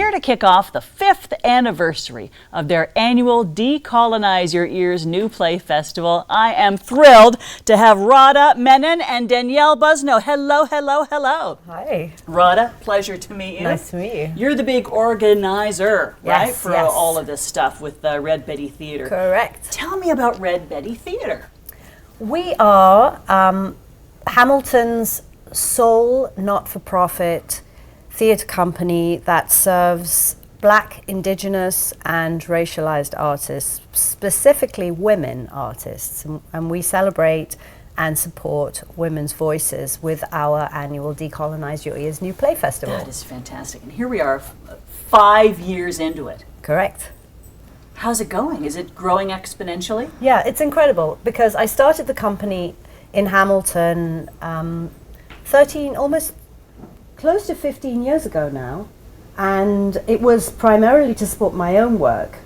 here to kick off the 5th anniversary of their annual Decolonize Your Ears New Play Festival. I am thrilled to have Radha, Menon, and Danielle Boissoneau. Hello, hello, hello. Hi. Radha, pleasure to meet you. Nice to meet you. You're the big organizer, right, Yes, for yes. all of this stuff with Red Betty Theatre. Correct. Tell me about Red Betty Theatre. We are Hamilton's sole not-for-profit theatre company that serves Black, Indigenous and racialized artists, specifically women artists. And we celebrate and support women's voices with our annual Decolonize Your Ears New Play Festival. That is fantastic. And here we are 5 years into it. Correct. How's it going? Is it growing exponentially? Yeah, it's incredible because I started the company in Hamilton 13, almost close to 15 years ago now, and it was primarily to support my own work,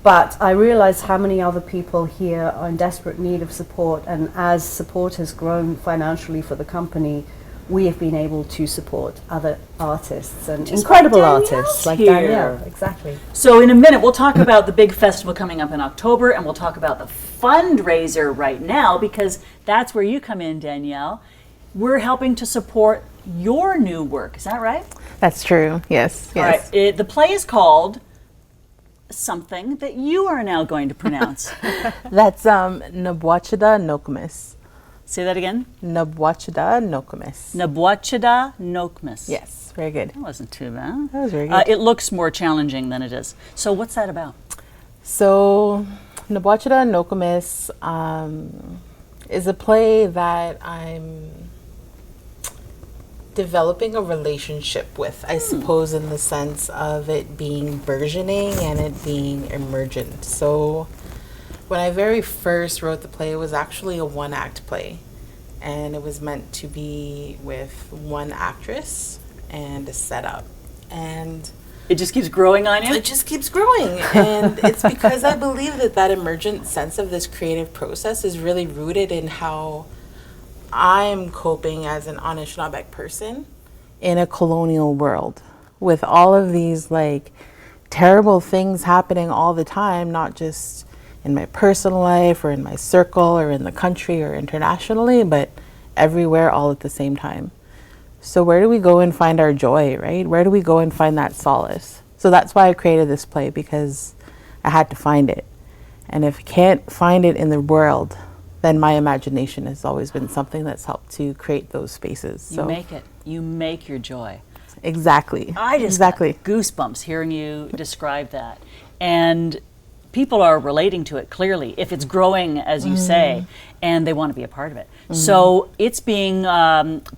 but I realized how many other people here are in desperate need of support, and as support has grown financially for the company, we have been able to support other artists and Just incredible like artists like Danielle's here. Danielle. Exactly. So in a minute, we'll talk about the big festival coming up in October, and we'll talk about the fundraiser right now, because that's where you come in, Danielle. We're helping to support your new work. Is that right? That's true. Yes. All Yes. right. The play is called something that you are now going to pronounce. That's Nabwachada Nokmis. Say that again. Nabwachada Nokmis. Nabwachada Nokmis. Yes. Very good. That wasn't too bad. That was very good. It looks more challenging than it is. So what's that about? So Nabwachada Nokmis is a play that I'm developing a relationship with, I suppose, in the sense of it being burgeoning and it being emergent. So when I very first wrote the play, it was actually a one-act play, and it was meant to be with one actress and a setup, and It just keeps growing on you? it just keeps growing. And it's because I believe that emergent sense of this creative process is really rooted in how I'm coping as an Anishinaabe person in a colonial world with all of these like terrible things happening all the time, not just in my personal life or in my circle or in the country or internationally, but everywhere all at the same time. So where do we go and find our joy, right? Where do we go and find that solace? So that's why I created this play, because I had to find it. And if I can't find it in the world, then my imagination has always been something that's helped to create those spaces. You make it. You make your joy. Exactly. I just got goosebumps hearing you describe that. And people are relating to it clearly, if it's growing, as you say, and they want to be a part of it. So it's being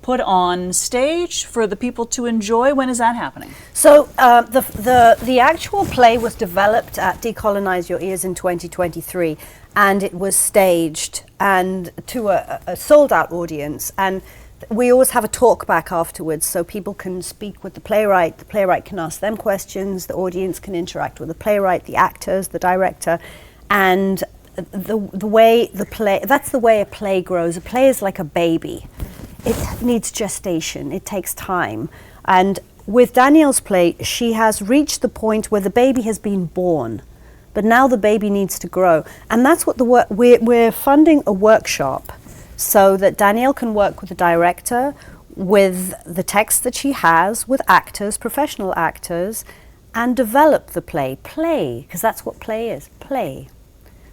put on stage for the people to enjoy. When is that happening? So the actual play was developed at Decolonize Your Ears in 2023, and it was staged and to a sold-out audience. And we always have a talk back afterwards, so people can speak with the playwright can ask them questions, the audience can interact with the playwright, the actors, the director, and the way the play, that's the way a play grows. A play is like a baby. It needs gestation, it takes time. And with Danielle's play, she has reached the point where the baby has been born, but now the baby needs to grow. And that's what we're funding a workshop so that Danielle can work with the director, with the text that she has, with actors, professional actors, and develop the play, because that's what play is, play.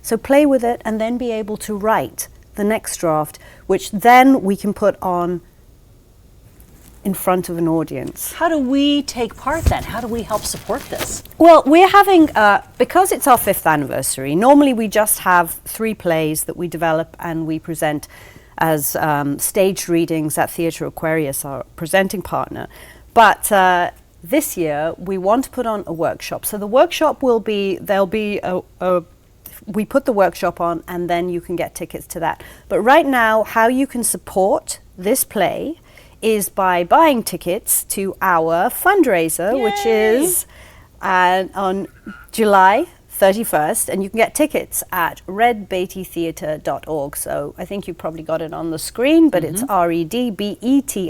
So play with it and then be able to write the next draft, which then we can put on in front of an audience. How do we take part then? How do we help support this? Well, we're having, because it's our 5th anniversary, normally we just have 3 plays that we develop and we present as staged readings at Theatre Aquarius, our presenting partner. But this year we want to put on a workshop. So the workshop will be, we put the workshop on and then you can get tickets to that. But right now, how you can support this play is by buying tickets to our fundraiser, Yay! which is on July 31st, and you can get tickets at redbetitheatre.org. So I think you probably got it on the screen, but it's redbeti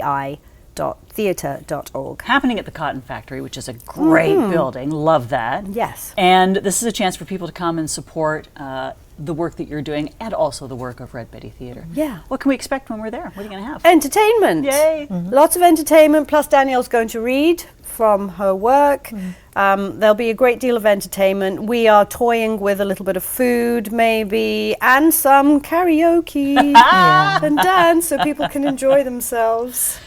radha.theatre.org. Happening at the Cotton Factory, which is a great building. Love that. Yes. And this is a chance for people to come and support the work that you're doing and also the work of Red Betty Theatre. Yeah. What can we expect when we're there? What are you going to have? Entertainment. Yay. Lots of entertainment, plus Danielle's going to read from her work. There'll be a great deal of entertainment. We are toying with a little bit of food maybe, and some karaoke and dance so people can enjoy themselves.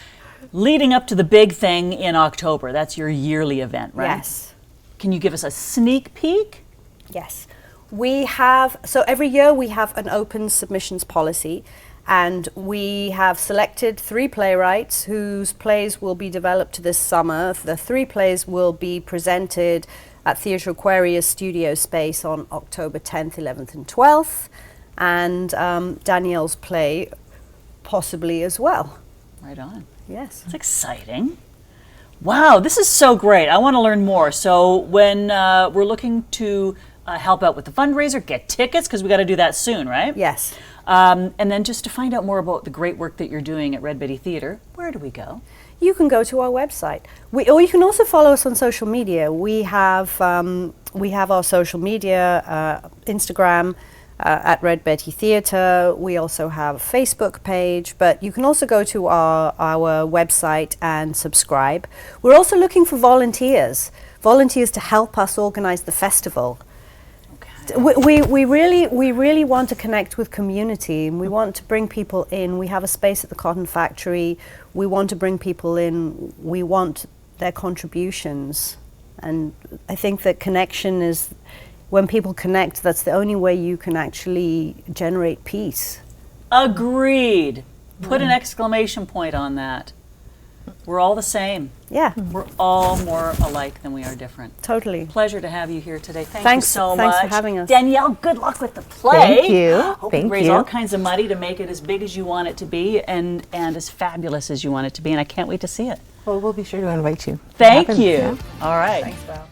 Leading up to the big thing in October, that's your yearly event, right? Yes. Can you give us a sneak peek? Yes. We have, so every year we have an open submissions policy, and we have selected 3 playwrights whose plays will be developed this summer. The 3 plays will be presented at Theatre Aquarius Studio Space on October 10th, 11th and 12th, and Danielle's play possibly as well. Right on. Yes. It's exciting. Wow, this is so great. I want to learn more. So when we're looking to help out with the fundraiser, get tickets, because we got to do that soon, right? Yes. And then just to find out more about the great work that you're doing at Red Betty Theatre, where do we go? You can go to our website. Or you can also follow us on social media. We have our social media, Instagram, at Red Betty Theatre. We also have a Facebook page, but you can also go to our website and subscribe. We're also looking for volunteers to help us organize the festival. We really want to connect with community, and we want to bring people in. We have a space at the Cotton Factory. We want to bring people in. We want their contributions, and I think that connection is, when people connect, that's the only way you can actually generate peace. Agreed. Put an exclamation point on that. We're all the same. Yeah. We're all more alike than we are different. Totally. Pleasure to have you here today. Thanks you so thanks much. for having us. Danielle, good luck with the play. Thank you. Hope Thank you raise you. all kinds of money to make it as big as you want it to be and as fabulous as you want it to be. And I can't wait to see it. Well, we'll be sure to invite you. Thank Happens, you. yeah. All right. Thanks, Val.